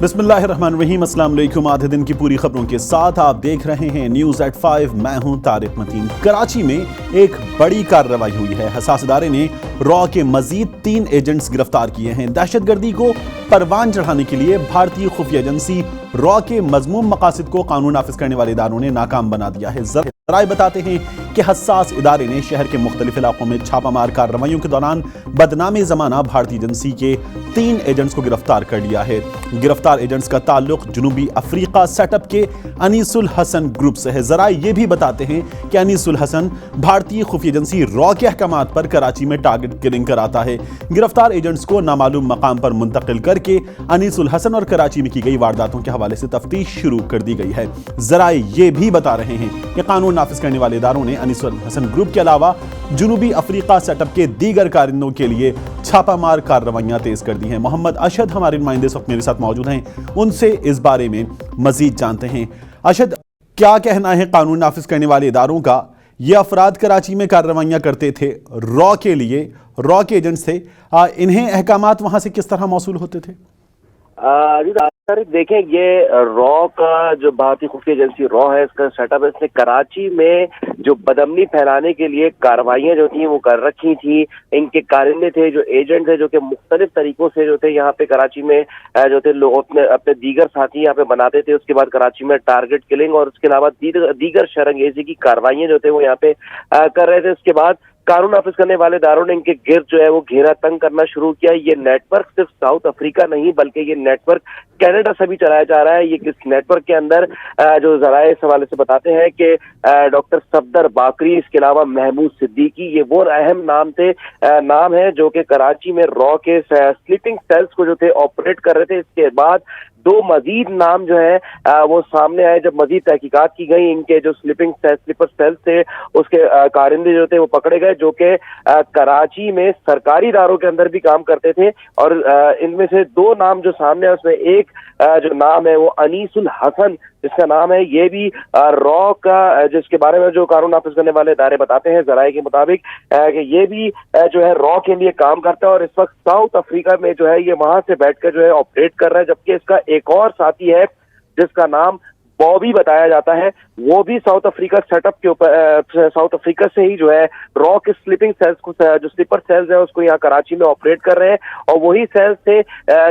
बिस्मिल्लाहिर्रहमानिर्रहीम। अस्सलाम वालेकुम। आधे दिन की पूरी खबरों के साथ आप देख रहे हैं न्यूज़ एट 5। मैं हूं तारिक मतीन। कराची में एक बड़ी कार्रवाई हुई है। हसास इदारे ने रॉ के मजीद 3 एजेंट्स गिरफ्तार किए हैं। दहशतगर्दी को परवान चढ़ाने के लिए भारतीय खुफिया एजेंसी रॉ के मजमूम मकासद को कानून नाफिज करने वाले इदारों ने नाकाम बना दिया है। जराए बताते हैं कि हसास इदारे ने शहर के मुख्तलिफ इलाकों में छापामार कार्रवाइयों के दौरान बदनामे ज़माना भारतीय एजेंसी के 3 एजेंट्स को गिरफ्तार कर लिया है। गिरफ्तार एजेंट्स का ताल्लुक जनूबी अफ्रीका सेटअप के अनीसुल हसन ग्रुप से है। जराए ये भी बताते हैं कि अनीसुल हसन भारतीय खुफिया एजेंसी रॉ के अहकामात पर कराची में टारगेट किलिंग कराता है। गिरफ्तार एजेंट्स को नामालूम मकाम पर मुंतकिल करके अनीसुल हसन और कराची में की गई वारदातों के हवाले से तफ्तीश शुरू कर दी गई है। जराए ये भी बता रहे हैं कि कानून नाफिज करने वाले इदारों ने अनीसुल हसन ग्रुप के अलावा जनूबी अफ्रीका सेटअप के दीगर कारिंदों के लिए छापामार कार्रवाइयां तेज कर दी हैं। मोहम्मद अशद हमारे नुमाइंदे इस वक्त मेरे साथ मौजूद हैं, उनसे इस बारे में मजीद जानते हैं। अशद, क्या कहना है कानून नाफिज करने वाले इदारों का? ये अफराद कराची में कार्रवाइयां करते थे रॉ के लिए, रॉ के एजेंट्स थे, इन्हें अहकामात वहां से किस तरह मौसूल होते थे? देखें, ये रॉ का जो भारतीय खुफिया एजेंसी रॉ है, इसका सेटअप है। इसने कराची में जो बदअमनी फैलाने के लिए कार्रवाइयां जो थी वो कर रखी थी। इनके कारिंदे थे, जो एजेंट थे, जो कि मुख्तलिफ तरीकों से जो थे यहाँ पे कराची में जो थे लोग अपने दीगर साथी यहाँ पे बनाते थे। उसके बाद कराची में टारगेट किलिंग और उसके अलावा दीगर शरंगेजी की कार्रवाइयां जो थे वो यहाँ पे कर रहे थे। उसके बाद कानून नाफिज करने वाले इदारों ने इनके गिर्द जो है वो घेरा तंग करना शुरू किया। ये नेटवर्क सिर्फ साउथ अफ्रीका नहीं बल्कि ये नेटवर्क कनाडा से भी चलाया जा रहा है। ये किस नेटवर्क के अंदर जो जराए इस हवाले से बताते हैं कि डॉक्टर सफदर बाकरी, इसके अलावा महमूद सिद्दीकी, ये वो अहम नाम है जो कि कराची में रॉ के स्लीपिंग सेल्स को जो थे ऑपरेट कर रहे थे। इसके बाद 2 मजीद नाम जो है वो सामने आए। जब मजीद तहकीकात की गई, इनके जो स्लीपर सेल्स थे उसके कारिंदे जो थे वो पकड़े गए, जो कि कराची में सरकारी इदारों के अंदर भी काम करते थे। और इनमें से 2 नाम जो सामने है उसमें एक जो नाम है वो अनीसुल हसन जिसका नाम है, ये भी रॉ का, जिसके बारे में जो कानून नाफिज करने वाले इदारे बताते हैं जराए के मुताबिक कि ये भी जो है रॉ के लिए काम करता है और इस वक्त साउथ अफ्रीका में जो है ये वहां से बैठकर जो है ऑपरेट कर रहा है। जबकि इसका एक और साथी है जिसका नाम बॉबी बताया जाता है, वो भी साउथ अफ्रीका सेटअप के ऊपर साउथ अफ्रीका से ही जो है रॉ के स्लीपिंग सेल्स को, जो स्लीपर सेल्स है उसको यहाँ कराची में ऑपरेट कर रहे हैं। और वही सेल्स थे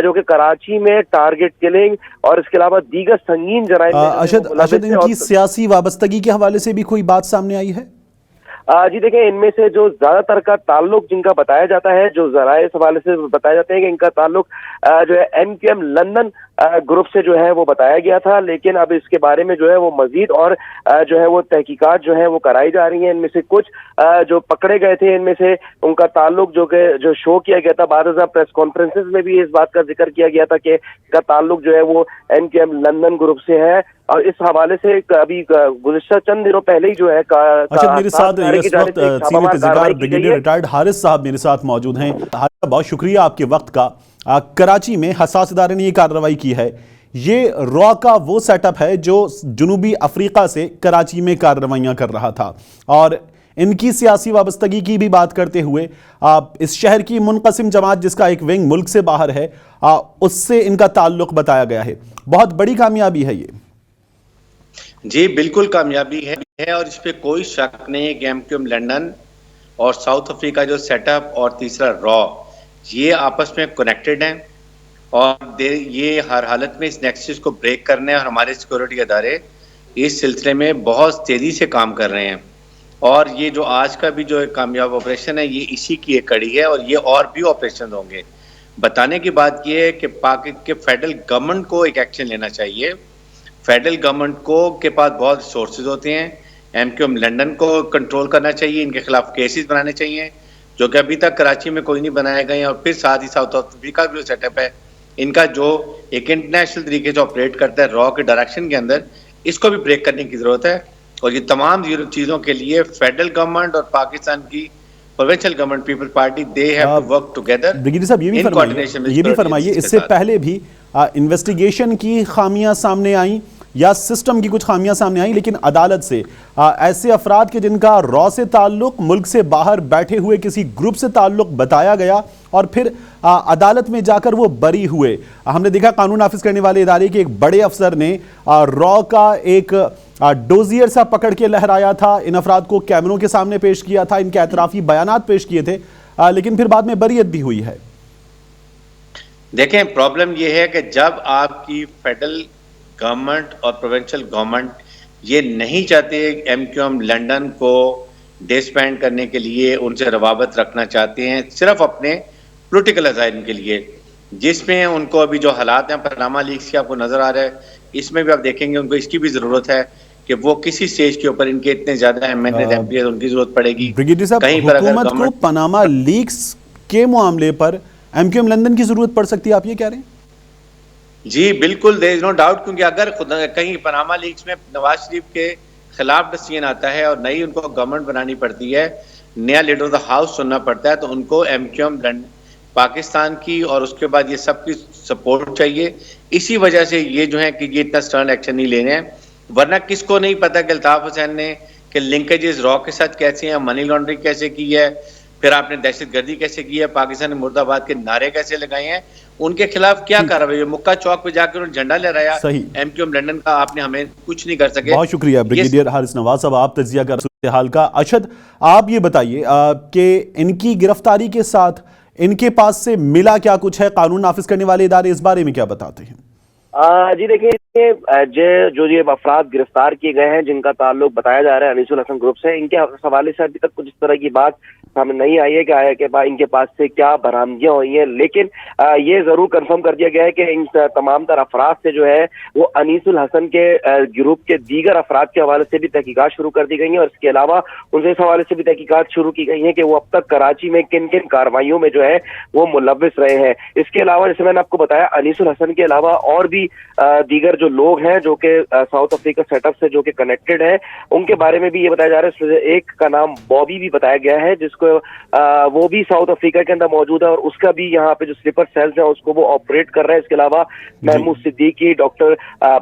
जो कि कराची में टारगेट किलिंग और इसके अलावा दीगर संगीन जराइम। अशद, इनकी सियासी वाबस्तगी के हवाले से भी कोई बात सामने आई है? जी देखें, इनमें से जो ज्यादातर का ताल्लुक जिनका बताया जाता है, जो जराए इस हवाले से बताया जाता है कि इनका ताल्लुक जो है NQM लंदन ग्रुप से जो है वो बताया गया था। लेकिन अब इसके बारे में जो है वो मजीद और जो है वो तहकीकात जो है वो कराई जा रही है। इनमें से कुछ जो पकड़े गए थे, इनमें से उनका ताल्लुक जो शो किया गया था, बाद प्रेस कॉन्फ्रेंसेस में भी इस बात का जिक्र किया गया था कि इसका ताल्लुक जो है वो NQM लंदन ग्रुप से है। और इस हवाले से अभी गुज़िश्ता चंद दिनों पहले ही जो है मेरे साथ इस वक्त सीनियर तहसीलदार ब्रिगेडियर रिटायर्ड हारिस साहब मेरे साथ मौजूद हैं। हारिस, बहुत शुक्रिया आपके वक्त का। कराची में हसास इदारे ने ये कार्रवाई की है। ये रॉ का वो सेटअप है जो जनूबी अफ्रीका से कराची में कार्रवाइयां कर रहा था। और इनकी सियासी वाबस्तगी की भी बात करते हुए इस शहर की मुनक़सिम जमात जिसका एक विंग मुल्क से बाहर है, उससे इनका ताल्लुक बताया गया है। बहुत बड़ी कामयाबी है ये। जी बिल्कुल कामयाबी है और इस पे कोई शक नहीं है कि NQM लंदन और साउथ अफ्रीका जो सेटअप और तीसरा रॉ, ये आपस में कनेक्टेड हैं और ये हर हालत में इस नेक्सस को ब्रेक करने और हमारे सिक्योरिटी अदारे इस सिलसिले में बहुत तेज़ी से काम कर रहे हैं। और ये जो आज का भी जो कामयाब ऑपरेशन है, ये इसी की एक कड़ी है और ये और भी ऑपरेशन होंगे। बताने की बात ये है कि पाकिस्तान के फेडरल गवर्नमेंट को एक एक्शन लेना चाहिए। फेडरल गवर्नमेंट को के पास बहुत रिसोर्सेज होते हैं। NQM लंदन को कंट्रोल करना चाहिए, इनके खिलाफ केसेस बनाने चाहिए जो कि अभी तक कराची में कोई नहीं बनाए गए हैं। और फिर साथ ही साउथ अफ्रीका का जो सेटअप है, इनका जो एक इंटरनेशनल तरीके से ऑपरेट करता है रॉ के डायरेक्शन के अंदर, इसको भी ब्रेक करने की ज़रूरत है। और ये तमाम चीज़ों के लिए फेडरल गवर्नमेंट और पाकिस्तान की provincial government Peoples Party they have to work together. Brigadier साहब, ये भी फरमाइए, इससे पहले भी इन्वेस्टिगेशन की खामियां सामने आई, یا سسٹم کی کچھ خامیاں سامنے آئیں، لیکن عدالت سے ایسے افراد کے جن کا را سے تعلق ملک سے باہر بیٹھے ہوئے کسی گروپ سے تعلق بتایا گیا اور پھر عدالت میں جا کر وہ بری ہوئے. ہم نے دیکھا قانون نافذ کرنے والے ادارے کے ایک بڑے افسر نے را کا ایک ڈوزیئر سا پکڑ کے لہرایا تھا، ان افراد کو کیمروں کے سامنے پیش کیا تھا، ان کے اعترافی بیانات پیش کیے تھے، لیکن پھر بعد میں بریت بھی ہوئی ہے. دیکھیں پرابلم یہ ہے کہ جب آپ کی فیڈرل گورنمنٹ اور پروونشل گورنمنٹ یہ نہیں چاہتے ایم کیو ایم لنڈن کو ڈسبینڈ کرنے کے لیے ان سے روابط رکھنا چاہتے ہیں صرف اپنے پولیٹیکل عزائم کے لیے، جس میں ان کو ابھی جو حالات ہیں پاناما لیکس کے آپ کو نظر آ رہا ہے، اس میں بھی آپ دیکھیں گے ان کو اس کی بھی ضرورت ہے کہ وہ کسی سٹیج کے اوپر ان کے اتنے زیادہ ایم پی ان کی ضرورت پڑے گی. بریگیڈیئر صاحب، حکومت کو پاناما لیکس کے معاملے پر ایم کیو ایم لندن کی ضرورت پڑ سکتی ہے، آپ یہ کہہ رہے ہیں؟ جی بالکل، there is no doubt، کیونکہ اگر کہیں پاناما لیکس میں نواز شریف کے خلاف ڈسیزن آتا ہے اور نئی ان کو گورنمنٹ بنانی پڑتی ہے، نیا لیڈر آف دا ہاؤس چننا پڑتا ہے، تو ان کو ایم کیو ایم پاکستان کی اور اس کے بعد یہ سب کی سپورٹ چاہیے. اسی وجہ سے یہ جو ہے کہ یہ اتنا سٹرن ایکشن نہیں لے رہے ہیں، ورنہ کس کو نہیں پتا کہ الطاف حسین نے کہ لنکیجز را کے ساتھ کیسے ہیں، منی لانڈرنگ کیسے کی ہے، پھر آپ نے دہشت گردی کیسے کی ہے، پاکستان مرد آباد کے نعرے کیسے لگائے ہیں، ان کے خلاف کیا کارروائی. مکہ چوک پہ جا کر انہوں نے جھنڈا لہرایا ایم کیو ایم لنڈن کا، آپ نے ہمیں کچھ نہیں کر سکے. بہت شکریہ بریگیڈیئر حارث نواز صاحب، آپ تجزیہ کر صورتحال کا. اشد، آپ یہ بتائیے کہ ان کی گرفتاری کے ساتھ ان کے پاس سے ملا کیا کچھ ہے؟ قانون نافذ کرنے والے ادارے اس بارے میں کیا بتاتے ہیں؟ جی دیکھیں، جو یہ افراد گرفتار کیے گئے ہیں جن کا تعلق بتایا جا رہا ہے انیس الحسن گروپ سے، ان کے حوالے سے ابھی تک کچھ اس طرح کی بات سامنے نہیں آئی ہے کہ ان کے پاس سے کیا برآمدگیاں ہوئی ہیں، لیکن یہ ضرور کنفرم کر دیا گیا ہے کہ ان تمام تر افراد سے جو ہے وہ انیس الحسن کے گروپ کے دیگر افراد کے حوالے سے بھی تحقیقات شروع کر دی گئی ہیں، اور اس کے علاوہ ان سے اس حوالے سے بھی تحقیقات شروع کی گئی ہیں کہ وہ اب تک کراچی میں کن کن کارروائیوں میں جو ہے وہ ملوث رہے ہیں. اس کے علاوہ جیسے میں نے آپ کو بتایا، انیس الحسن کے علاوہ اور بھی دیگر جو لوگ ہیں جو کہ ساؤتھ افریقہ سیٹ اپ سے جو کہ کنیکٹڈ ہے، ان کے بارے میں بھی یہ بتایا جا رہا ہے. اس میں سے ایک کا نام بابی بھی بتایا گیا ہے، جس کو وہ بھی ساؤتھ افریقہ کے اندر موجود ہے اور اس کا بھی یہاں پہ جو سلیپر سیلز ہیں اس کو وہ آپریٹ کر رہا ہے. اس کے علاوہ محمود صدیقی، ڈاکٹر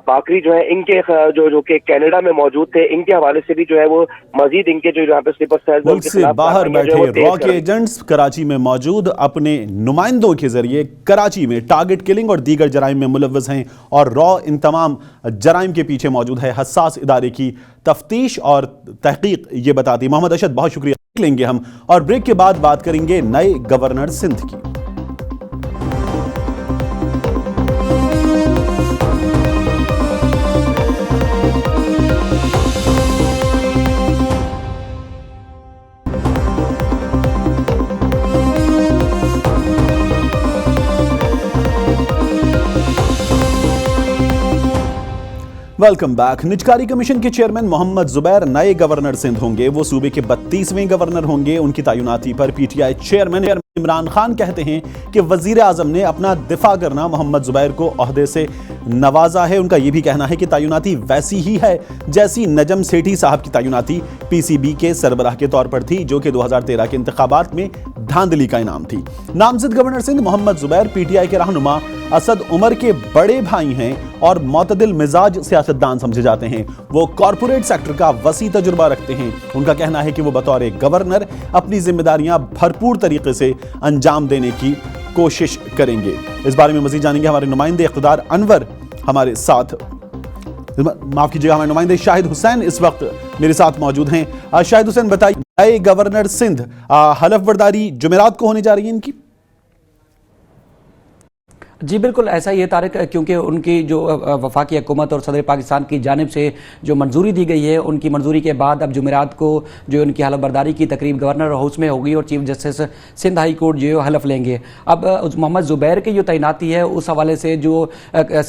باقری جو ہے ان کے جو کہ کینیڈا میں موجود تھے، ان کے حوالے سے بھی جو ہے وہ مزید ان کے جو یہاں پہ سلیپر سیلز ملک سے باہر بیٹھے را کے ایجنٹس کراچی میں موجود اپنے نمائندوں کے ذریعے کراچی میں ٹارگٹ کلنگ اور دیگر جرائم میں ملوث ہیں، اور را ان تمام جرائم کے پیچھے موجود ہے. حساس ادارے کی تفتیش اور تحقیق یہ بتاتی. محمد اشد، بہت شکریہ. لیں گے ہم اور بریک کے بعد بات کریں گے نئے گورنر سندھ کی. Welcome back. نجکاری کمیشن کے چیئرمین محمد زبیر نئے گورنر سندھ ہوں گے. وہ صوبے کے 32ویں گورنر ہوں گے. ان کی تعیناتی پر P T I chairman Imran Khan کہتے ہیں کہ وزیر اعظم نے اپنا دفاع کرنا محمد زبیر کو عہدے سے نوازا ہے. ان کا یہ بھی کہنا ہے کہ تعیناتی ویسی ہی ہے جیسی نجم سیٹھی صاحب کی تعیناتی پی سی بی کے سربراہ کے طور پر تھی، جو کہ 2013 کے انتخابات میں دھاندلی کا انعام تھی. نامزد گورنر سندھ محمد زبیر پی ٹی آئی کے رہنما اسد عمر کے بڑے بھائی ہیں اور معتدل مزاج سیاستدان سمجھے جاتے ہیں. وہ کارپوریٹ سیکٹر کا وسیع تجربہ رکھتے ہیں. ان کا کہنا ہے کہ وہ بطور گورنر اپنی ذمہ داریاں بھرپور طریقے سے انجام دینے کی کوشش کریں گے. اس بارے میں مزید جانیں گے ہمارے نمائندے اقتدار انور ہمارے ساتھ، معاف کیجیے گا، ہمارے نمائندے شاہد حسین اس وقت میرے ساتھ موجود ہیں. شاہد حسین، بتائیے نئے گورنر سندھ حلف برداری جمعرات کو ہونے جا رہی ہے ان کی؟ جی بالکل ایسا ہی ہے طارق، کیونکہ ان کی جو وفاقی حکومت اور صدر پاکستان کی جانب سے جو منظوری دی گئی ہے، ان کی منظوری کے بعد اب جمعرات کو جو ان کی حلف برداری کی تقریب گورنر ہاؤس میں ہوگی اور chief justice Sindh high court جو حلف لیں گے. اب محمد زبیر کی جو تعیناتی ہے اس حوالے سے جو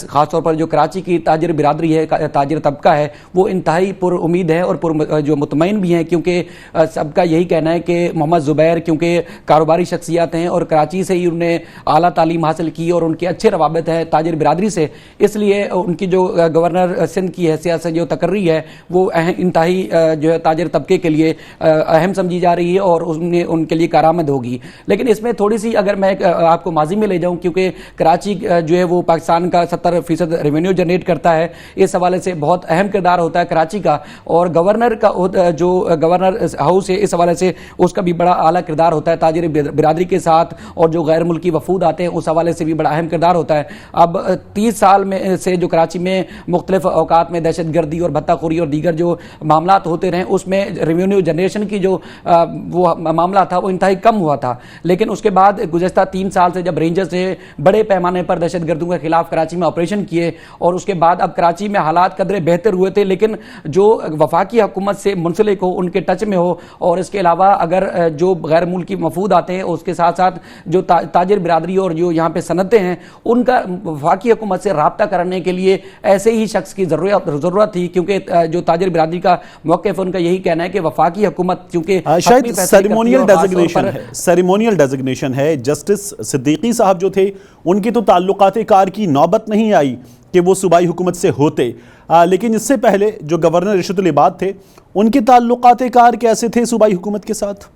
خاص طور پر جو کراچی کی تاجر برادری ہے، تاجر طبقہ ہے، وہ انتہائی پر امید ہے اور جو مطمئن بھی ہیں، کیونکہ سب کا یہی کہنا ہے کہ محمد زبیر کیونکہ کاروباری شخصیات ہیں اور کراچی سے ہی انہوں نے اعلیٰ تعلیم حاصل کی اور ان उनके अच्छे रवाबत है ताजिर बिरादरी से, इसलिए उनकी जो गवर्नर सिंध की हैसियत से जो तकर्री है वो इंतहाई जो है ताजिर तबके के लिए अहम समझी जा रही है और उनके लिए कारामद होगी। लेकिन इसमें थोड़ी सी अगर मैं आपको माजी में ले जाऊं, क्योंकि कराची जो है वो पाकिस्तान का 70% रेवेन्यू जनरेट करता है, इस हवाले से बहुत अहम किरदार होता है कराची का, और गवर्नर का जो गवर्नर हाउस है इस हवाले से उसका भी बड़ा आला किरदार होता है ताजिर बिरादरी के साथ, और जो गैर मुल्की वफूद आते हैं उस हवाले से भी बड़ा अहम किरदार होता है। अब 30 साल में से जो कराची में मुख्तलिफ औकात में दहशत गर्दी और भत्ताखोरी और दीगर जो मामला होते रहे, उसमें रेवेन्यू जनरेशन की जो वो मामला था वो इंतहाई कम हुआ था। लेकिन उसके बाद गुज़श्ता 3 साल से जब रेंजर्स ने बड़े पैमाने पर दहशत गर्दों के खिलाफ कराची में ऑपरेशन किए, और उसके बाद अब कराची में हालात कदरे बेहतर हुए थे, लेकिन जो वफाकी हुकूमत से मुंसलिक हो, उनके टच में हो, और इसके अलावा अगर जो गैर मुल्की वफूद आते हैं उसके साथ साथ जो ताजिर बिरादरी और जो यहाँ पे सनतें हैं उनका वफाकी हुकूमत से राब्ता करने के लिए ऐसे ही शख्स की ज़रूरत थी, क्योंकि जो ताजिर बिरादरी का मौक़िफ़ उनका यही कहना है कि वफाकी हुकूमत चूँकि शायद सेरेमोनियल डेजिग्नेशन है। जस्टिस सिद्दीकी साहब जो थे उनकी तो ताल्लुकात कार की नौबत नहीं आई कि वो सूबाई हुकूमत से होते, लेकिन इससे पहले जो गवर्नर इरशादुल इबाद थे उनके ताल्लुकात कार कैसे थे सूबाई हुकूमत के साथ?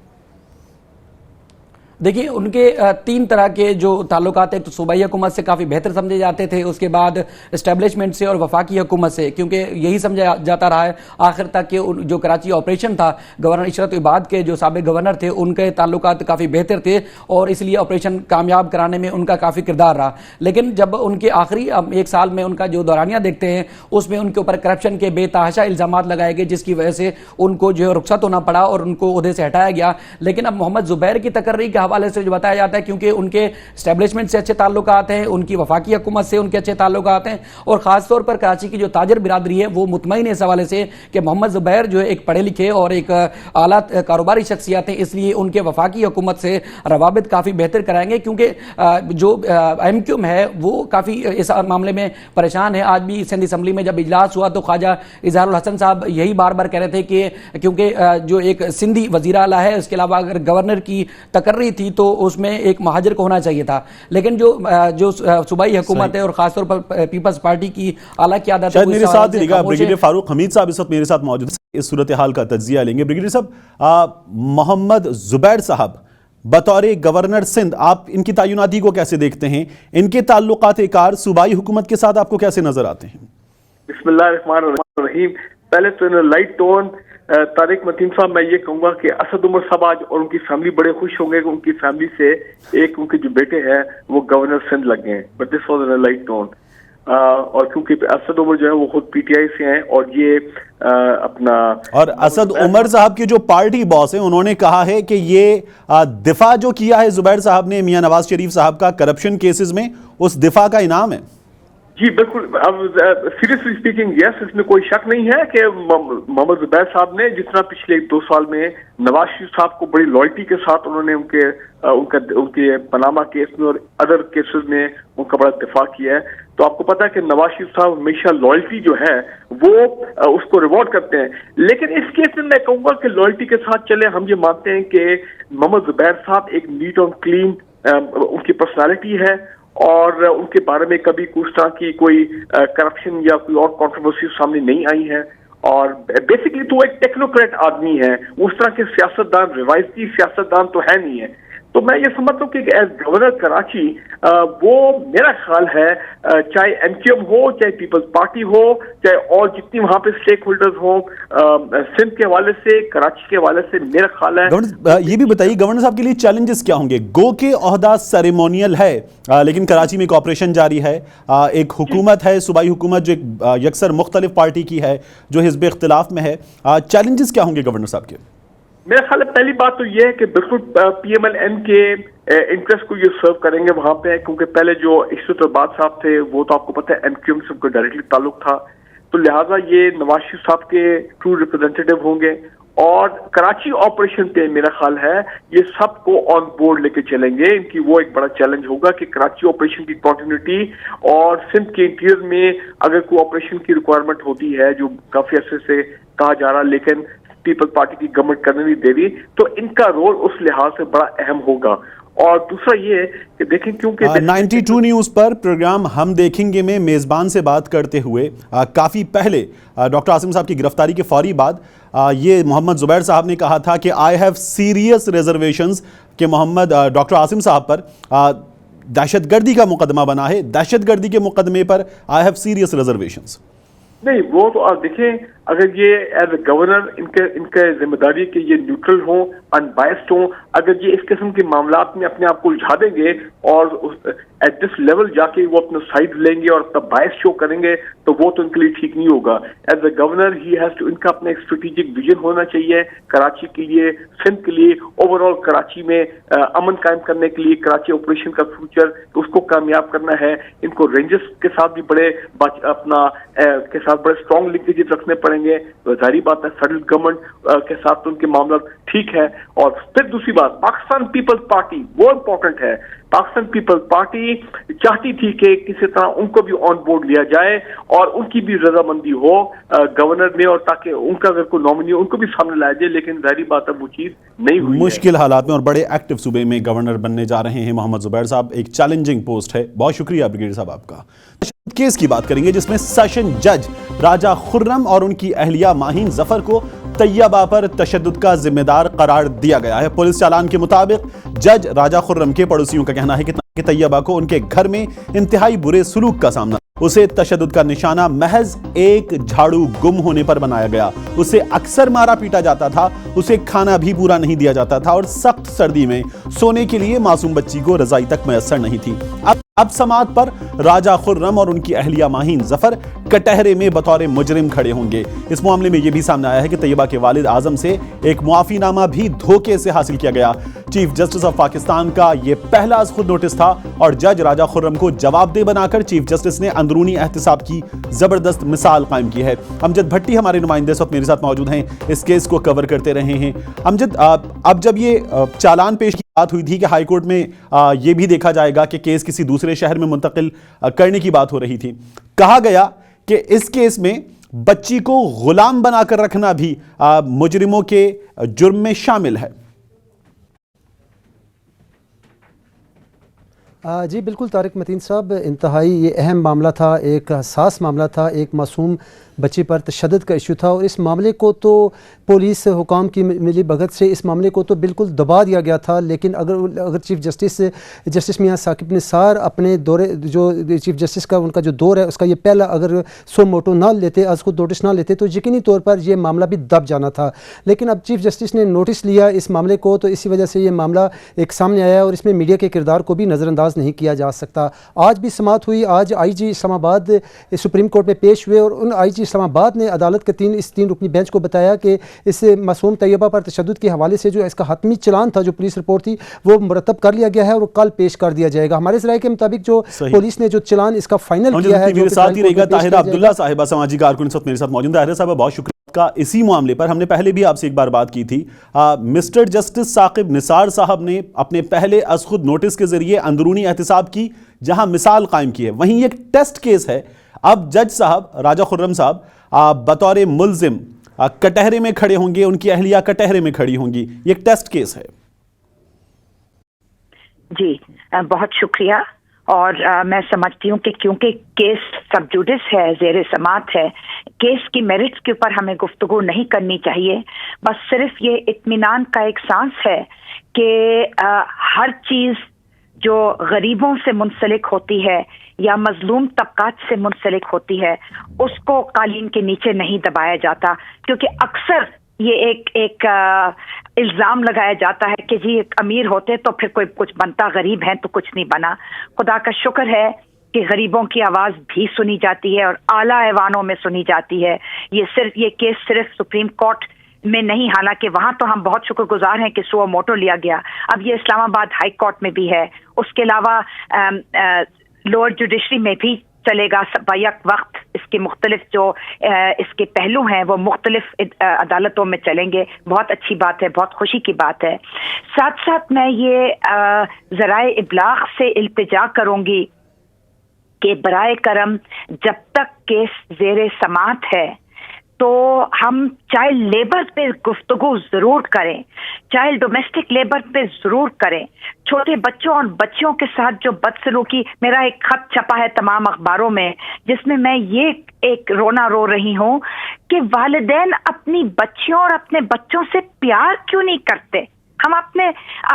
देखिए, उनके 3 तरह के जो ताल्लुकात, एक तो सूबाई हुकूमत से काफ़ी बेहतर समझे जाते थे, उसके बाद इस्टेब्लिशमेंट से और वफाकी हुकूमत से, क्योंकि यही समझा जाता रहा है आखिर तक कि जो कराची ऑपरेशन था गवर्नर इशरत इबाद के जो साबिक गवर्नर थे उनके ताल्लुकात काफ़ी बेहतर थे और इसलिए ऑपरेशन कामयाब कराने में उनका काफ़ी किरदार रहा। लेकिन जब उनके आखिरी 1 साल में उनका जो दौरानिया देखते हैं उसमें उनके ऊपर करप्शन के बेतहाशा इल्ज़ामात लगाए गए, जिसकी वजह से उनको जो है रुखसत होना पड़ा और उनको ओहदे से हटाया गया। लेकिन अब मोहम्मद जुबैर की तकर्री के हवाले से जो बताया जाता है, क्योंकि उनके एस्टेब्लिशमेंट से अच्छे ताल्लुकात हैं, उनकी वफाकी हुकूमत से उनके अच्छे ताल्लुकात हैं, और खास तौर पर कराची की जो ताजिर बिरादरी है वो मुतमईन है इस हवाले से कि मोहम्मद जुबैर जो है एक पढ़े लिखे और एक आला कारोबारी शख्सियत हैं, इसलिए उनके वफाकी हुकूमत से रवाबित काफ़ी बेहतर कराएंगे। क्योंकि जो MQM है वो काफ़ी इस मामले में परेशान है। आज भी सिंध असम्बली में जब इजलास हुआ तो ख्वाजा इजहारुल हसन साहब यही बार बार कह रहे थे कि क्योंकि जो एक सिंधी वज़ीर आला है, उसके अलावा अगर गवर्नर की तकर्री थी तो उसमें एक महाजिर को होना चाहिए था। लेकिन जो सूबाई हुकूमत है और खासतौर पर पीपल्स पार्टी की आला क़यादत है, मेरे साथ ब्रिगेडियर फारूक हमीद साहब इस वक्त मेरे साथ मौजूद, इस सूरत हाल का तज्जिया लेंगे। ब्रिगेडियर साहब, मोहम्मद जुबैर साहब बतौर गवर्नर सिंध आप इनकी तैनाती को कैसे देखते हैं? इनके ताल्लुकात कार सूबाई हुकूमत के साथ आपको कैसे नजर आते हैं? बिस्मिल्लाहिर्रहमानिर्रहीम। पहले तो लाइट टोन तारिक मतीन साहब, मैं ये कहूंगा कि असद उमर साहब आज और उनकी फैमिली बड़े खुश होंगे कि उनकी फैमिली से एक उनके जो बेटे हैं वो गवर्नर सिंध लग गए, but this was in light tone. और क्योंकि असद उमर जो है वो खुद PTI से हैं और ये अपना, और असद उमर साहब के जो पार्टी बॉस हैं उन्होंने कहा है कि ये दिफा जो किया है जुबैर साहब ने मियां नवाज शरीफ साहब का करप्शन केसेस में, उस दिफा का इनाम है। जी बिल्कुल। अब सीरियसली स्पीकिंग यस, इसमें कोई शक नहीं है कि मोहम्मद जुबैर साहब ने जितना पिछले 2 साल में नवाज शरीफ साहब को बड़ी लॉयल्टी के साथ उन्होंने उनके पनामा केस में और अदर केसेस में उनका बड़ा दिफा किया है, तो आपको पता है कि नवाज शरीफ साहब हमेशा लॉयल्टी जो है वो उसको रिवॉर्ड करते हैं। लेकिन इस केस में मैं कहूँगा कि लॉयल्टी के साथ चले, हम ये मानते हैं कि मोहम्मद जुबैर साहब एक नीट और क्लीन उनकी पर्सनैलिटी है और उनके बारे में कभी कुछ तरह की कोई करप्शन या कोई और कंट्रोवर्सी सामने नहीं आई है, और बेसिकली तो एक टेक्नोक्रेट आदमी है, उस तरह के सियासतदान, रिवायती सियासतदान तो है नहीं है। तो मैं ये समझता हूँ कि एज गवर्नर कराची वो मेरा ख्याल है चाहे MQM हो, चाहे पीपल्स पार्टी हो, चाहे और जितनी वहाँ पे स्टेक होल्डर्स हो सिंध के हवाले से, कराची के हवाले से, मेरा ख्याल है। ये भी बताइए गवर्नर साहब के लिए चैलेंजेस क्या होंगे? गो के ओहदा सेरेमोनियल है, लेकिन कराची में एक ऑपरेशन जारी है, एक हुकूमत है सूबाई हुकूमत जो एक यकसर मुख्तलिफ पार्टी की है जो हिज़्ब इख्तिलाफ में है, चैलेंजेस क्या होंगे गवर्नर साहब के? मेरा ख्याल है पहली बात तो ये है कि बिल्कुल PMLN के इंटरेस्ट को ये सर्व करेंगे वहां पे, क्योंकि पहले जो इशरत इबाद साहब थे वो तो आपको पता है MQM से उनको डायरेक्टली ताल्लुक था, तो लिहाजा ये नवाज शरीफ साहब के ट्रू रिप्रेजेंटेटिव होंगे और कराची ऑपरेशन पे मेरा ख्याल है ये सबको ऑन बोर्ड लेके चलेंगे। इनकी वो एक बड़ा चैलेंज होगा कि कराची ऑपरेशन की कंटिन्यूटी और सिंध के इंटीरियर में अगर कोई ऑपरेशन की रिक्वायरमेंट होती है जो काफी अर्से से कहा जा रहा लेकिन पीपल्स पार्टी की गवर्नमेंट करने नहीं दे रही, तो इनका रोल उस लिहाज से बड़ा अहम होगा। اور دوسرا یہ کہ دیکھیں کیونکہ 92 نیوز پر پروگرام ہم دیکھیں گے میں میزبان سے بات کرتے ہوئے کافی پہلے ڈاکٹر عاصم صاحب کی گرفتاری کے فوری بعد یہ محمد زبیر صاحب نے کہا تھا کہ آئی ہیو سیریس ریزرویشنز کہ محمد ڈاکٹر عاصم صاحب پر دہشت گردی کا مقدمہ بنا ہے، دہشت گردی کے مقدمے پر آئی ہیو سیریس ریزرویشنز. نہیں وہ تو آپ دیکھیں اگر یہ ایز اے گورنر ان کے ذمہ داری کہ یہ نیوٹرل ہوں، ان بائسڈ ہوں، اگر یہ اس قسم کے معاملات میں اپنے آپ کو الجھا دیں گے اور ایٹ دس لیول جا کے وہ اپنا سائڈ لیں گے اور اپنا بائس شو کریں گے تو وہ تو ان کے لیے ٹھیک نہیں ہوگا. As a governor he has to, ان کا اپنا ایک اسٹریٹجک ویژن ہونا چاہیے کراچی کے لیے، سندھ کے لیے، اوور آل کراچی میں امن قائم کرنے کے لیے، کراچی آپریشن کا فیوچر اس کو کامیاب کرنا ہے. ان کو رینجرز کے ساتھ بھی بڑے اپنا کے ساتھ بڑے اسٹرانگ لنکیجز رکھنے پڑیں گے. ظاہری بات ہے فیڈرل گورنمنٹ کے ساتھ ان کے معاملات ٹھیک ہے. اور پھر دوسری بات پاکستان پیپلز پارٹی وہ امپورٹنٹ ہے. پاکستان پیپلز پارٹی چاہتی تھی کہ کسی طرح ان کو بھی آن بورڈ لیا جائے اور ان کی بھی رضامندی ہو گورنر میں، اور تاکہ ان کا اگر کوئی نامنی ہو ان کو بھی سامنے لایا جائے. لیکن ظاہری بات ہے وہ چیز نہیں ہوئی. مشکل حالات میں اور بڑے ایکٹیو صوبے میں گورنر بننے جا رہے ہیں محمد زبیر صاحب، ایک چیلنجنگ پوسٹ ہے. بہت شکریہ بریگیڈیئر صاحب آپ کا. کیس کی بات کریں گے جس میں سیشن جج راجہ خرم اور ان کی اہلیہ ماہین ظفر کو طیبہ پر تشدد کا ذمہ دار قرار دیا گیا ہے. پولیس چالان کے مطابق جج راجہ خرم کے پڑوسیوں کا کہنا ہے کہ طیبہ کو ان کے گھر میں انتہائی برے سلوک کا سامنا، اسے تشدد کا نشانہ محض ایک جھاڑو گم ہونے پر بنایا گیا. اسے اکثر مارا پیٹا جاتا تھا، اسے کھانا بھی پورا نہیں دیا جاتا تھا اور سخت سردی میں سونے کے لیے معصوم بچی کو رضائی تک میسر نہیں تھی. اب سماعت پر راجہ خرم اور ان کی اہلیہ ماہین ظفر کٹہرے میں بطور مجرم کھڑے ہوں گے. اس معاملے میں یہ بھی سامنے آیا ہے کہ طیبہ کے والد اعظم سے ایک معافی نامہ بھی دھوکے سے حاصل کیا گیا. چیف جسٹس آف پاکستان کا یہ پہلا از خود نوٹس تھا اور جج راجہ خرم کو جواب دہ بنا کر چیف جسٹس نے اندرونی احتساب کی زبردست مثال قائم کی ہے. امجد بھٹی ہمارے نمائندے اس وقت میرے ساتھ موجود ہیں، اس کیس کو کور کرتے رہے ہیں. امجد، اب جب یہ چالان پیش کی بات ہوئی تھی کہ ہائی کورٹ میں یہ بھی دیکھا جائے گا کہ کیس کسی دوسرے شہر میں منتقل کرنے کی بات ہو رہی تھی، کہا گیا کہ اس کیس میں بچی کو غلام بنا کر رکھنا بھی مجرموں کے جرم میں شامل ہے. جی بالکل طارق متین صاحب، انتہائی یہ اہم معاملہ تھا، ایک حساس معاملہ تھا، ایک معصوم بچی پر تشدد کا ایشو تھا اور اس معاملے کو تو پولیس حکام کی ملی بھگت سے اس معاملے کو تو بالکل دبا دیا گیا تھا. لیکن اگر چیف جسٹس میاں ثاقب نثار اپنے دورے جو چیف جسٹس کا ان کا جو دور ہے اس کا یہ پہلا اگر سو موٹو نہ لیتے، از خود نوٹس نہ لیتے تو یقینی طور پر یہ معاملہ بھی دب جانا تھا. لیکن اب چیف جسٹس نے نوٹس لیا اس معاملے کو تو اسی وجہ سے یہ معاملہ ایک سامنے آیا اور اس میں میڈیا کے کردار کو بھی نظر انداز نہیں کیا جا سکتا. آج بھی سماعت ہوئی، آج آئی جی اسلام آباد سپریم کورٹ میں پیش ہوئے اور ان آئی جی اسلام آباد نے عدالت کے تین رکنی بینچ کو بتایا کہ اس معصوم طیبہ پر تشدد کے حوالے سے جو اس کا حتمی چلان تھا، جو پولیس رپورٹ تھی، وہ مرتب کر لیا گیا ہے اور کل پیش کر دیا جائے گا. ہمارے ذرائع کے مطابق جو پولیس نے جو چلان اس کا فائنل کیا ہے، میرے ساتھ ہی رہے گا طاہرہ عبداللہ صاحبہ، سماجی کارکن اس وقت میرے ساتھ موجود. طاہرہ صاحبہ بہت شکریہ کا. اسی معاملے پر ہم نے پہلے بھی آپ سے ایک بار بات کی تھی. مسٹر جسٹس ثاقب نثار صاحب نے اپنے پہلے از خود نوٹس کے ذریعے اندرونی احتساب کی جہاں مثال قائم کی ہے، وہیں ایک ٹیسٹ کیس ہے. اب جج صاحب راجہ خرم صاحب بطور ملزم کٹہرے میں کھڑے ہوں گے، ان کی اہلیہ کٹہرے میں کھڑی ہوں گی. یہ ایک ٹیسٹ کیس ہے. جی بہت شکریہ. اور میں سمجھتی ہوں کہ کیونکہ کیس سب جوڈس ہے، زیر سماعت ہے، کیس کی میرٹس کے اوپر ہمیں گفتگو نہیں کرنی چاہیے. بس صرف یہ اطمینان کا ایک سانس ہے کہ ہر چیز جو غریبوں سے منسلک ہوتی ہے یا مظلوم طبقات سے منسلک ہوتی ہے اس کو قالین کے نیچے نہیں دبایا جاتا. کیونکہ اکثر یہ ایک الزام لگایا جاتا ہے کہ جی ایک امیر ہوتے تو پھر کوئی کچھ بنتا، غریب ہیں تو کچھ نہیں بنا. خدا کا شکر ہے کہ غریبوں کی آواز بھی سنی جاتی ہے اور اعلیٰ ایوانوں میں سنی جاتی ہے. یہ کیس صرف سپریم کورٹ میں نہیں، حالانکہ وہاں تو ہم بہت شکر گزار ہیں کہ سو موٹو لیا گیا. اب یہ اسلام آباد ہائی کورٹ میں بھی ہے، اس کے علاوہ لوور جوڈیشری میں بھی چلے گا بیک وقت. اس کے مختلف جو اس کے پہلو ہیں وہ مختلف عدالتوں میں چلیں گے. بہت اچھی بات ہے، بہت خوشی کی بات ہے. ساتھ ساتھ میں یہ ذرائع ابلاغ سے التجا کروں گی کہ برائے کرم جب تک کیس زیر سماعت ہے तो हम चाइल्ड लेबर पे गुफ्तगू जरूर करें, चाइल्ड डोमेस्टिक लेबर पे जरूर करें। छोटे बच्चों और बच्चियों के साथ जो बदसलूकी, मेरा एक खत छपा है तमाम अखबारों में जिसमें मैं ये एक रोना रो रही हूँ कि वालिदैन अपनी बच्चियों और अपने बच्चों से प्यार क्यों नहीं करते। हम अपने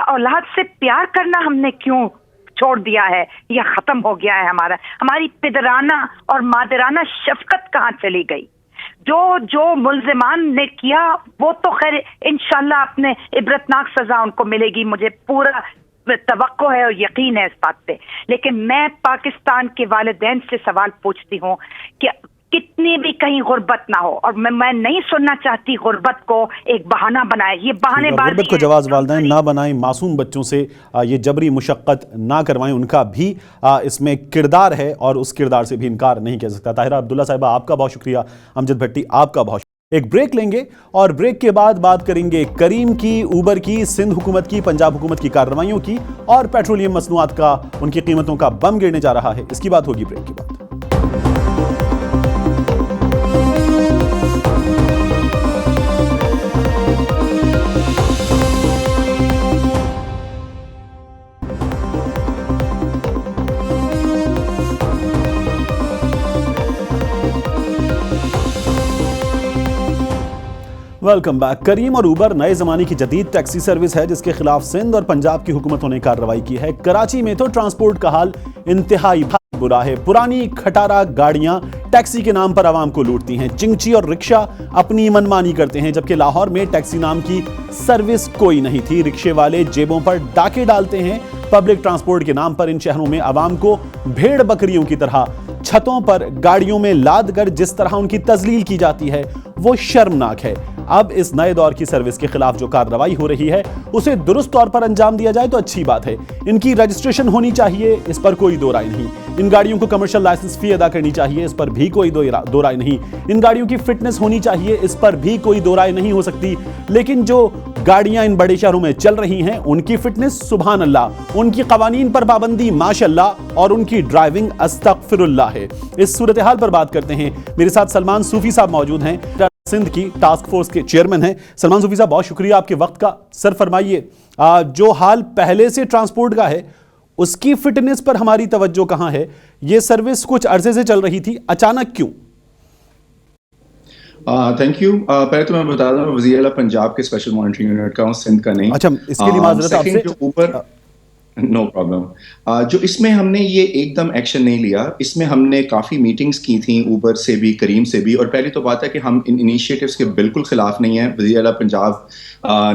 औलाद से प्यार करना हमने क्यों छोड़ दिया है या खत्म हो गया है। हमारी पिदराना और मादराना शफकत कहाँ चली गई। जो मुल्जिमान ने किया वो तो खैर इंशाल्लाह अपने इबरतनाक सजा उनको मिलेगी, मुझे पूरा तवक्को है और यकीन है इस बात पे। लेकिन मैं पाकिस्तान के वालिदैन से सवाल पूछती हूँ कि कितनी भी कहीं गुर्बत ना हो, और मैं नहीं सुनना चाहती गुर्बत को एक बहाना बनाए। ये बहानेबाजी गुर्बत को जवाब वालिदैन ना बनाएं, मासूम बच्चों से ये जबरी मुशक्क़त ना करवाएं, उनका भी इसमें किरदार है और उस किरदार से भी इनकार नहीं किया सकता। ताहिरा अब्दुल्ला साहिबा आपका बहुत शुक्रिया, अमजद भट्टी आपका बहुत। एक ब्रेक लेंगे और ब्रेक के बाद बात करेंगे करीम की, ऊबर की, सिंध हुकूमत की, पंजाब हुकूमत की कार्रवाइयों की और पेट्रोलियम मसनूआत का, उनकी कीमतों का बम गिरने जा रहा है। इसकी बात होगी ब्रेक के बाद। Welcome back. करीम और ऊबर नए ज़माने की जदीद टैक्सी सर्विस है जिसके खिलाफ सिंध और पंजाब की हुकूमतों ने कार्रवाई की है। कराची में तो ट्रांसपोर्ट का हाल इंतहाई बुरा है। पुरानी खटारा गाड़ियां टैक्सी के नाम पर आवाम को लूटती हैं। चिंगची और रिक्शा अपनी मनमानी करते हैं, जबकि लाहौर में टैक्सी नाम की सर्विस कोई नहीं थी। रिक्शे वाले जेबों पर डाके डालते हैं। पब्लिक ट्रांसपोर्ट के नाम पर इन शहरों में आवाम को भेड़ बकरियों की तरह छतों पर गाड़ियों में लाद कर जिस तरह उनकी तजलील की जाती है वो शर्मनाक है। अब इस नए दौर की सर्विस के खिलाफ जो कार्रवाई हो रही है उसे दुरुस्त तौर पर अंजाम दिया जाए तो अच्छी बात है। इनकी रजिस्ट्रेशन होनी चाहिए, इस पर कोई दो राय नहीं। इन गाड़ियों को कमर्शियल लाइसेंस फी अदा करनी चाहिए, इस पर भी कोई दो राय नहीं। इन गाड़ियों की फिटनेस होनी चाहिए, इस पर भी कोई दो राय नहीं हो सकती। लेकिन जो गाड़ियां इन बड़े शहरों में चल रही हैं उनकी फिटनेस सुभान अल्लाह, उनकी कवानीन पर पाबंदी माशाअल्लाह और उनकी ड्राइविंग अस्तगफिरुल्लाह है। इस सूरत हाल पर बात करते हैं। मेरे साथ सलमान सूफी साहब मौजूद हैं, सिंध की टास्क फोर्स के चेयरमैन हैं। सलमान सूफी साहब बहुत शुक्रिया आपके वक्त का। सर फरमाइए, जो हाल पहले से ट्रांसपोर्ट का है उसकी फिटनेस पर हमारी तवज्जो कहां है? ये सर्विस कुछ अरसे से चल रही थी, अचानक क्यों? Thank you. पहले तो मैं बता रहा हूँ वज़ीर आला पंजाब के स्पेशल मॉनिटरिंग यूनिट का हूँ, सिंध का नहीं। अच्छा, इसके लिए माजरत आपसे। ऊपर नो प्रॉब्लम। जो इसमें हमने ये एकदम एक्शन नहीं लिया, इसमें हमने काफ़ी मीटिंग्स की थी ऊबर से भी, करीम से भी। और पहली तो बात है कि हम इन इनिशिएटिव्स के बिल्कुल ख़िलाफ़ नहीं हैं। वज़ीर आला पंजाब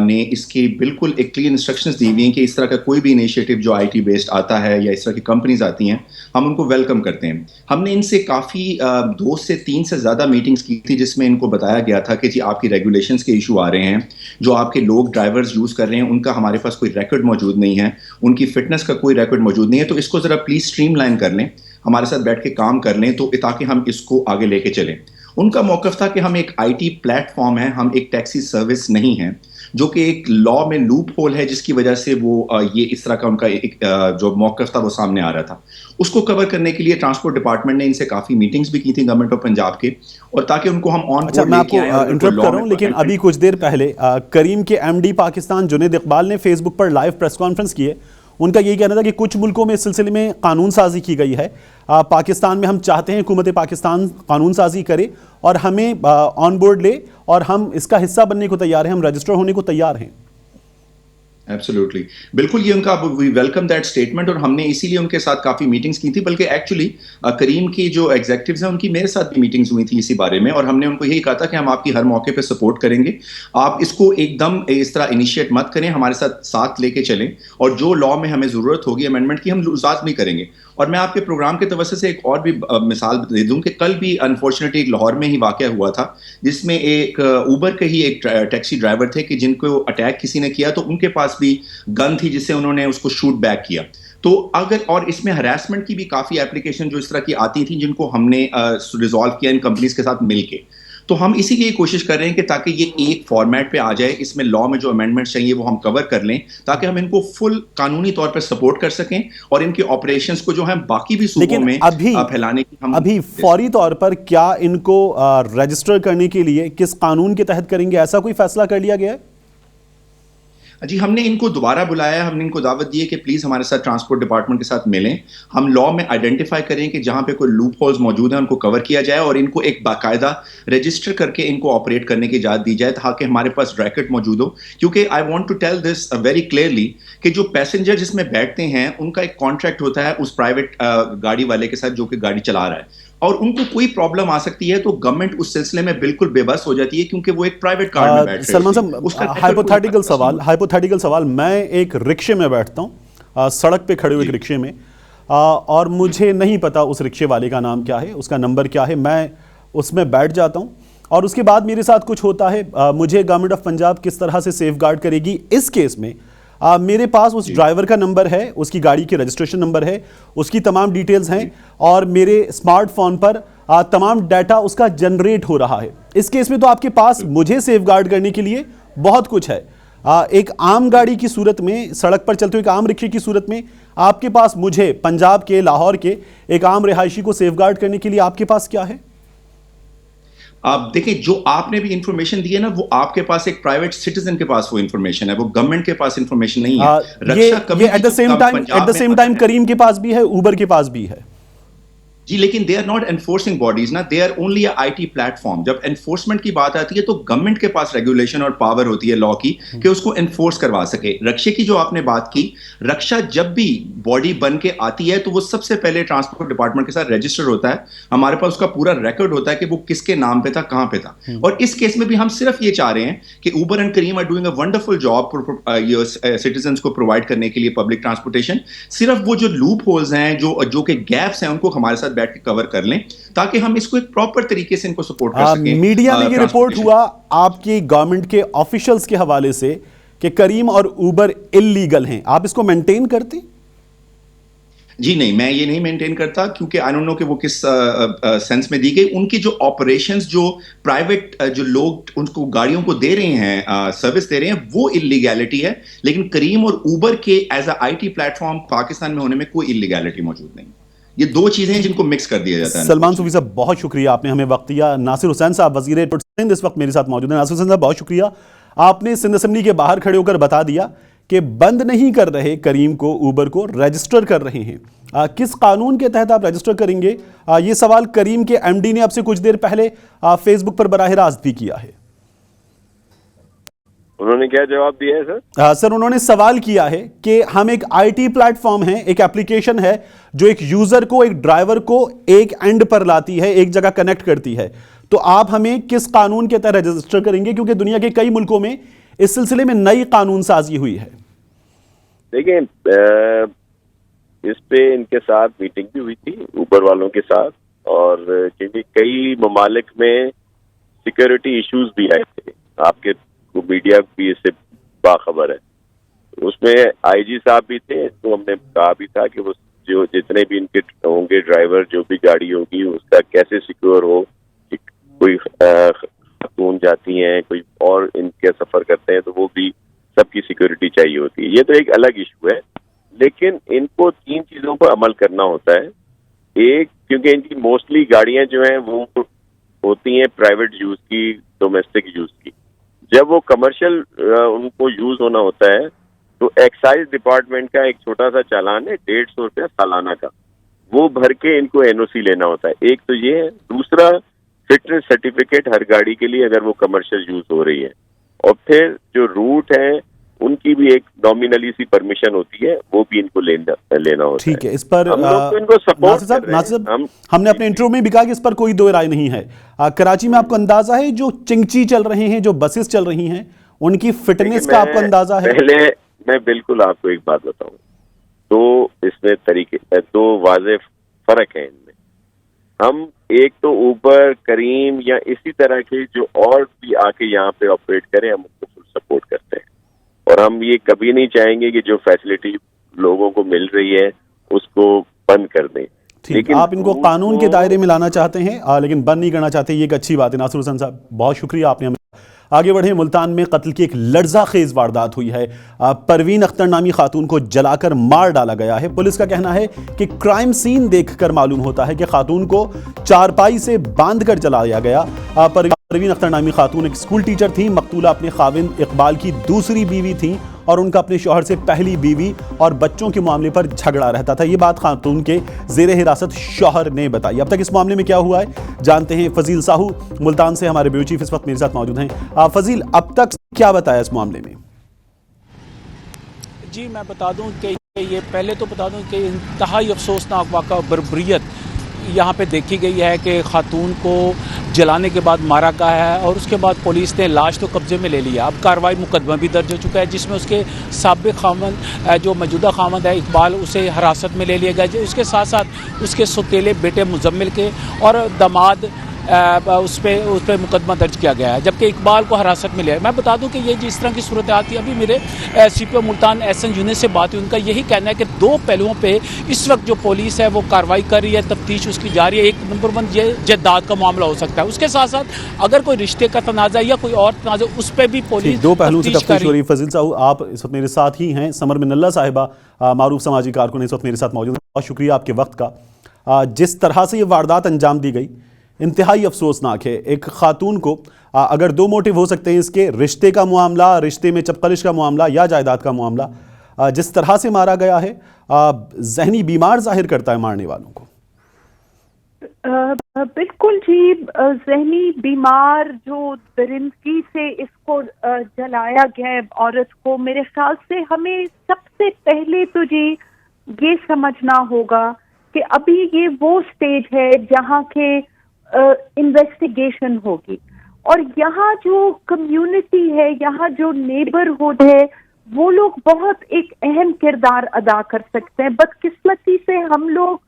ने इसकी बिल्कुल एक क्लियर इंस्ट्रक्शंस दी हुई हैं कि इस तरह का कोई भी इनिशिएटिव जो IT बेस्ड आता है या इस तरह की कंपनीज आती हैं हम उनको वेलकम करते हैं। हमने इनसे काफ़ी 2 से 3 से ज़्यादा मीटिंग्स की थी जिसमें इनको बताया गया था कि जी आपकी रेगुलेशंस के इशू आ रहे हैं, जो आपके लोग ड्राइवर्स यूज़ कर रहे हैं उनका हमारे पास कोई रिकॉर्ड मौजूद नहीं है, उनकी फिटनेस का कोई रिकॉर्ड मौजूद नहीं है, तो इसको ज़रा प्लीज़ स्ट्रीमलाइन कर लें, हमारे साथ बैठ के काम कर लें तो ताकि हम इसको आगे लेके चलें। उनका मौक़िफ़ था कि हम एक IT प्लेटफॉर्म है, हम एक टैक्सी सर्विस नहीं है, जो कि एक लॉ में लूप होल है जिसकी वजह से वो ये इस तरह का उनका एक जो मौक़िफ़ था वो सामने आ रहा था। उसको कवर करने के लिए ट्रांसपोर्ट डिपार्टमेंट ने इनसे काफ़ी मीटिंग्स भी की थी गवर्नमेंट ऑफ पंजाब के, और ताकि उनको हम ऑन बोर्ड मैं आपको इंटरप्ट कर रहा हूं, लेकिन अभी कुछ देर पहले करीम के MD पाकिस्तान जुनैद इकबाल ने फेसबुक पर लाइव प्रेस कॉन्फ्रेंस की है। उनका यही कहना था कि कुछ मुल्कों में इस सिलसिले में कानून साजी की गई है। पाकिस्तान में हम चाहते हैं हुकूमत पाकिस्तान कानून साजी करे और हमें ऑन बोर्ड ले, और हम इसका हिस्सा बनने को तैयार हैं, हम रजिस्टर होने को तैयार हैं। एब्सोल्युटली, बिल्कुल, ये उनका वी वेलकम दैट स्टेटमेंट, और हमने इसीलिए उनके साथ काफ़ी मीटिंग्स की थी। बल्कि एक्चुअली करीम की जो एग्जीक्यूटिव्स हैं उनकी मेरे साथ भी मीटिंग्स हुई थी इसी बारे में, और हमने उनको यही कहा था कि हम आपकी हर मौके पे सपोर्ट करेंगे, आप इसको एकदम इस तरह इनिशिएट मत करें, हमारे साथ लेके चलें, और जो लॉ में हमें ज़रूरत होगी अमेंडमेंट की हम लाज़मी करेंगे। और मैं आपके प्रोग्राम के तवज्जो से एक और भी मिसाल दे दूं कि कल भी अनफॉर्चुनेटली एक लाहौर में ही वाक़या हुआ था जिसमें एक ऊबर के ही एक टैक्सी ड्राइवर थे कि जिनको अटैक किसी ने किया, तो उनके पास भी गन थी जिससे उन्होंने उसको शूट बैक किया। तो अगर, और इसमें हरासमेंट की भी काफ़ी एप्लीकेशन जो इस तरह की आती थी जिनको हमने रिजॉल्व किया इन कंपनीज के साथ मिलके। تو ہم اسی لیے کوشش کر رہے ہیں کہ تاکہ یہ ایک فارمیٹ پہ آ جائے, اس میں لا میں جو امینڈمنٹس چاہیے وہ ہم کور کر لیں تاکہ ہم ان کو فل قانونی طور پہ سپورٹ کر سکیں اور ان کے آپریشنز کو جو ہیں باقی بھی صوبوں میں پھیلانے کی ہم ابھی فوری طور پر کیا ان کو رجسٹر کرنے کے لیے کس قانون کے تحت کریں گے, ایسا کوئی فیصلہ کر لیا گیا ہے؟ جی ہم نے ان کو دوبارہ بلایا, ہم نے ان کو دعوت دی ہے کہ پلیز ہمارے ساتھ ٹرانسپورٹ ڈپارٹمنٹ کے ساتھ ملیں, ہم لا میں آئیڈینٹیفائی کریں کہ جہاں پہ کوئی لوپ ہولز موجود ہیں ان کو کور کیا جائے اور ان کو ایک باقاعدہ رجسٹر کر کے ان کو آپریٹ کرنے کی اجازت دی جائے تاکہ ہمارے پاس ریکٹ موجود ہو. کیونکہ I want to tell this very clearly کہ جو پیسنجر جس میں بیٹھتے ہیں ان کا ایک کانٹریکٹ ہوتا ہے اس پرائیویٹ گاڑی والے کے ساتھ جو کہ گاڑی چلا رہا ہے, اور ان کو کوئی پرابلم آ سکتی ہے تو گورنمنٹ اس سلسلے میں بالکل بے بس ہو جاتی ہے کیونکہ وہ ایک پرائیویٹ کار میں بیٹھ رہے ہیں. سلمان صاحب ہائپوتھیٹیکل سوال, میں ایک رکشے میں بیٹھتا ہوں, سڑک پہ کھڑے ہوئے ایک رکشے میں, اور مجھے نہیں پتا اس رکشے والے کا نام کیا ہے, اس کا نمبر کیا ہے, میں اس میں بیٹھ جاتا ہوں اور اس کے بعد میرے ساتھ کچھ ہوتا ہے, مجھے گورنمنٹ آف پنجاب کس طرح سے سیف گارڈ کرے گی اس کیس میں؟ میرے پاس اس ڈرائیور کا نمبر ہے, اس کی گاڑی کی رجسٹریشن نمبر ہے, اس کی تمام ڈیٹیلز ہیں اور میرے اسمارٹ فون پر تمام ڈیٹا اس کا جنریٹ ہو رہا ہے. اس کیس میں تو آپ کے پاس مجھے سیف گارڈ کرنے کے لیے بہت کچھ ہے. ایک عام گاڑی کی صورت میں, سڑک پر چلتے ہوئے ایک عام رکشے کی صورت میں آپ کے پاس مجھے پنجاب کے, لاہور کے ایک عام رہائشی کو سیف گارڈ کرنے کے لیے آپ کے پاس کیا ہے؟ آپ دیکھیں جو آپ نے بھی انفارمیشن دی ہے نا وہ آپ کے پاس ایک پرائیویٹ سٹیزن کے پاس وہ انفارمیشن ہے, وہ گورنمنٹ کے پاس انفارمیشن نہیں ہے. یہ ایٹ دا سیم ٹائم کریم کے پاس بھی ہے, اوبر کے پاس بھی ہے. جی لیکن they are not enforcing bodies نا, they are only a IT platform. جب انفورسمنٹ کی بات آتی ہے تو گورنمنٹ کے پاس ریگولیشن اور پاور ہوتی ہے لا کی کہ اس کو انفورس کروا سکے. رکشے کی جو آپ نے بات کی, رکشا جب بھی باڈی بن کے آتی ہے تو وہ سب سے پہلے ٹرانسپورٹ ڈپارٹمنٹ کے ساتھ رجسٹر ہوتا ہے, ہمارے پاس اس کا پورا ریکارڈ ہوتا ہے کہ وہ کس کے نام پہ تھا, کہاں پہ تھا. اور اس کیس میں بھی ہم صرف یہ چاہ رہے ہیں کہ Uber and Careem are doing a wonderful job citizens کو پرووائڈ کرنے کے لیے پبلک ٹرانسپورٹیشن. صرف وہ جو لوپ ہولز ہیں, جو کہ گیپس ہیں, ان کو ہمارے ساتھ بیٹھ کے کور کر لیں تاکہ ہم اس کو ایک پراپر طریقے سے ان کو سپورٹ کر سکیں. میڈیا میں یہ رپورٹ ہوا آپ کی گورنمنٹ کے آفیشلز کے حوالے سے کہ کریم اور اوبر اللیگل ہیں, آپ اس کو مینٹین کرتے؟ جی نہیں, میں یہ نہیں مینٹین کرتا کیونکہ آئی ڈونٹ نو کہ وہ کس سینس میں دی گئی. ان کی جو آپریشنز جو پرائیویٹ جو لوگ ان کو گاڑیوں کو دے رہے ہیں, سروس دے رہے ہیں, وہ اللیگیلٹی ہے. لیکن کریم اور اوبر کے as a IT plate form Pakistan میں ہونے میں کوئی اللیگیلٹی موجود نہیں. یہ دو چیزیں ہیں جن کو مکس کر دیا جاتا ہے. سلمان صوفی صاحب بہت شکریہ, آپ نے ہمیں وقت دیا. ناصر حسین صاحب وزیر سندھ اس وقت میرے ساتھ موجود ہیں. ناصر حسین صاحب بہت شکریہ, آپ نے سندھ اسمبلی کے باہر کھڑے ہو کر بتا دیا کہ بند نہیں کر رہے کریم کو, اوبر کو رجسٹر کر رہے ہیں. کس قانون کے تحت آپ رجسٹر کریں گے, یہ سوال کریم کے MD نے اب سے کچھ دیر پہلے فیس بک پر براہ راست بھی کیا ہے. انہوں نے کیا جواب دیا ہے سر؟ سر انہوں نے سوال کیا ہے کہ ہم ایک IT پلیٹ فارم ہے, ایک اپلیکیشن ہے جو ایک یوزر کو, ایک ڈرائیور کو ایک اینڈ پر لاتی ہے, ایک جگہ کنیکٹ کرتی ہے, تو آپ ہمیں کس قانون کے تحت رجسٹر کریں گے, کیونکہ دنیا کے کئی ملکوں میں اس سلسلے میں نئی قانون سازی ہوئی ہے. دیکھیں اس پہ ان کے ساتھ میٹنگ بھی ہوئی تھی اوبر والوں کے ساتھ, اور کیونکہ کئی ممالک میں سیکیورٹی ایشوز بھی آئے تھے, آپ کے میڈیا بھی اس سے باخبر ہے. اس میں IG صاحب بھی تھے, تو ہم نے کہا بھی تھا کہ وہ جو جتنے بھی ان کے ہوں گے ڈرائیور, جو بھی گاڑی ہوگی اس کا کیسے سیکیور ہو, کوئی خاتون جاتی ہیں, کوئی اور ان کے سفر کرتے ہیں, تو وہ بھی سب کی سیکیورٹی چاہیے ہوتی ہے. یہ تو ایک الگ ایشو ہے, لیکن ان کو 3 چیزوں پر عمل کرنا ہوتا ہے. ایک, کیونکہ ان کی موسٹلی گاڑیاں جو ہیں وہ ہوتی ہیں پرائیویٹ یوز کی, ڈومیسٹک یوز کی. جب وہ کمرشل ان کو یوز ہونا ہوتا ہے تو ایکسائز ڈپارٹمنٹ کا ایک چھوٹا سا چالان ہے 150 روپیہ سالانہ کا, وہ بھر کے ان کو NOC لینا ہوتا ہے. ایک تو یہ ہے. دوسرا, فٹنس سرٹیفکیٹ ہر گاڑی کے لیے اگر وہ کمرشل یوز ہو رہی ہے, اور پھر جو روٹ ہیں ان کی بھی ایک نامینلی سی پرمیشن ہوتی ہے, وہ بھی ان کو لینا ہوتا ہے. ٹھیک ہے, اس پر ہم نے اپنے انٹرو میں بھی کہا کہ اس پر کوئی دو رائے نہیں ہے. کراچی میں آپ کو اندازہ ہے جو چنگچی چل رہے ہیں, جو بسز چل رہی ہیں, ان کی فٹنس کا آپ کو اندازہ ہے؟ پہلے میں بالکل آپ کو ایک بات بتاؤں تو اس میں طریقے دو واضح فرق ہیں ان میں. ہم ایک تو اوبر, کریم یا اسی طرح کے جو اور بھی آ کے یہاں پہ آپریٹ کریں, ہم ان کو فل سپورٹ کرتے ہیں, اور ہم یہ کبھی نہیں چاہیں گے کہ جو فیسلٹی لوگوں کو مل رہی ہے اس کو بند کر دیں. ठीक, आप इनको कानून के दायरे में लाना चाहते हैं लेकिन बंद नहीं करना चाहते, ये एक अच्छी बात है। नासिर हुसैन साहब, बहुत शुक्रिया, आपने हमें आगे बढ़े। मुल्तान में कत्ल की एक लर्जा खेज वारदात हुई है। परवीन अख्तर नामी खातून को जलाकर मार डाला गया है। पुलिस का कहना है कि क्राइम सीन देखकर मालूम होता है कि खातून को चारपाई से बांधकर जलाया गया। परवीन अख्तर नामी खातून एक स्कूल टीचर थी। मकतूला अपने खाविंद इकबाल की दूसरी बीवी थी और उनका अपने शौहर से पहली बीवी और बच्चों के मामले पर झगड़ा रहता था। ये बात खातून के ज़ेरे हिरासत शौहर ने बताई। अब तक इस मामले में क्या हुआ है जानते हैं। फजील साहू मुल्तान से हमारे ब्यूरो चीफ इस वक्त मेरे साथ मौजूद हैं। फजील, अब तक क्या बताया इस मामले में? जी मैं बता दूं कि ये पहले तो बता दूं कि इंतहाई अफसोसनाक वाक़ा बर्बरियत यहाँ पे देखी गई है कि खातून को जलाने के बाद मारा गया है और उसके बाद पुलिस ने लाश तो कब्जे में ले लिया। अब कार्रवाई मुकदमा भी दर्ज हो चुका है जिसमें उसके साबिक खामन जो मौजूदा खामन है इकबाल, उसे हिरासत में ले लिया गया। उसके साथ साथ उसके सौतेले बेटे मुजम्मिल के और दामाद उस पर मुकदमा दर्ज किया गया है, जबकि इकबाल को हिरासत में लिया। मैं बता दूं कि ये जिस तरह की सूरत हाल थी, अभी मेरे CPO मुल्तान एहसन यूनिस से बात हुई, उनका यही कहना है कि दो पहलुओं पे इस वक्त जो पुलिस है वो कार्रवाई कर रही है, तफ्तीश उसकी जारी है। एक नंबर 1 ये जद्दाद का मामला हो सकता है, उसके साथ साथ अगर कोई रिश्ते का तनाज़ा या कोई और तनाज़ा उस पर भी पुलिस दो पहलुओं से तफ्तीश हो रही है। फजील साहब, आप इस वक्त मेरे साथ ही हैं। समर मिनल्ला साहिबा मारूफ समाजी कारकुन इस वक्त मेरे साथ मौजूद हैं। बहुत शुक्रिया आपके वक्त का। जिस तरह से ये वारदात अंजाम दी गई इंतहाई अफसोसनाक है। एक खातून को अगर दो मोटिव हो सकते हैं इसके, रिश्ते का मामला, रिश्ते में चपकलिश का मामला या जायदाद का मामला, जिस तरह से मारा गया है जहनी बीमार जाहिर करता है मारने वालों को। बिल्कुल जी, जहनी बीमार जो दरिंदगी से इसको जलाया गया है औरत को, मेरे ख्याल से हमें सबसे पहले तो जी ये समझना होगा कि अभी ये वो स्टेज है जहाँ के इन्वेस्टिगेशन होगी और यहाँ जो कम्युनिटी है, यहाँ जो नेबरहुड है, वो लोग बहुत एक अहम किरदार अदा कर सकते हैं। बदकिस्मती से हम लोग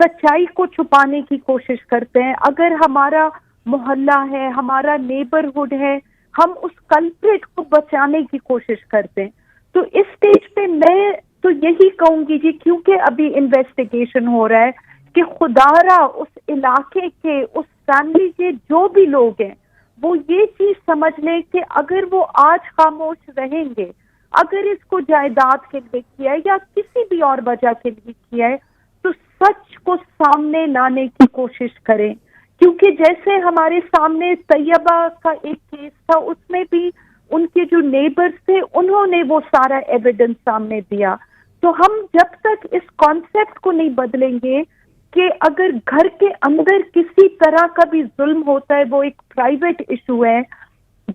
सच्चाई को छुपाने की कोशिश करते हैं। अगर हमारा मोहल्ला है, हमारा नेबरहुड है, हम उस कल्प्रिट को बचाने की कोशिश करते हैं। तो इस स्टेज पे मैं तो यही कहूंगी जी, क्योंकि अभी इन्वेस्टिगेशन हो रहा है, कि खुदारा उस इलाके के, उस फैमिली के जो भी लोग हैं, वो ये चीज समझ लें कि अगर वो आज खामोश रहेंगे, अगर इसको जायदाद के लिए किया है या किसी भी और वजह के लिए किया है, तो सच को सामने लाने की कोशिश करें। क्योंकि जैसे हमारे सामने तैयबा का एक केस था, उसमें भी उनके जो नेबर्स थे उन्होंने वो सारा एविडेंस सामने दिया। तो हम जब तक इस कॉन्सेप्ट को नहीं बदलेंगे कि अगर घर के अंदर किसी तरह का भी जुल्म होता है, वो एक प्राइवेट इशू है,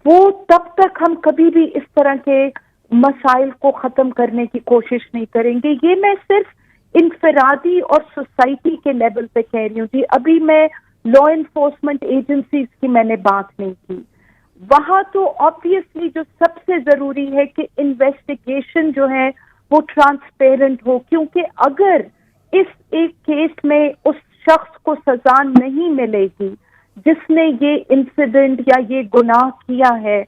वो तब तक हम कभी भी इस तरह के मसाइल को ख़त्म करने की कोशिश नहीं करेंगे। ये मैं सिर्फ इनफरादी और सोसाइटी के लेवल पे कह रही हूँ जी। अभी मैं लॉ इन्फोर्समेंट एजेंसीज की मैंने बात नहीं की। वहाँ तो ऑब्वियसली जो सबसे ज़रूरी है कि इन्वेस्टिगेशन जो है वो ट्रांसपेरेंट हो, क्योंकि अगर इस एक केस में उस शख्स को सजा नहीं मिलेगी जिसने ये इंसिडेंट या ये गुनाह किया है,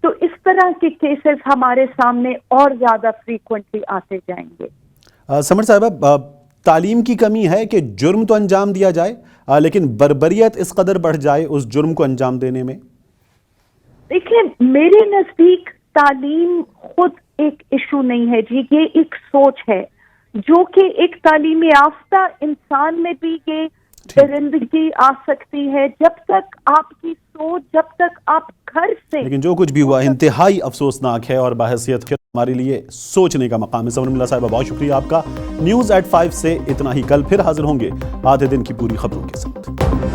तो इस तरह के केसेस हमारे सामने और ज्यादा फ्रीक्वेंटली आते जाएंगे। समर साहिबा, तालीम की कमी है कि जुर्म तो अंजाम दिया जाए लेकिन बर्बरियत इस कदर बढ़ जाए उस जुर्म को अंजाम देने में? देखिए, मेरे नजदीक तालीम खुद एक इशू नहीं है जी, ये एक सोच है जो कि एक तालीम याफ्ता इंसान में भी ये दरिंदगी आ सकती है। जब तक आपकी सोच, जब तक आप घर से, लेकिन जो कुछ भी हुआ इंतहाई अफसोसनाक है और बाहसियत हमारे लिए सोचने का मकाम है। समर मिनल्ला साहिबा, बहुत शुक्रिया आपका। News at 5 से इतना ही। कल फिर हाजिर होंगे आधे दिन की पूरी खबरों के साथ।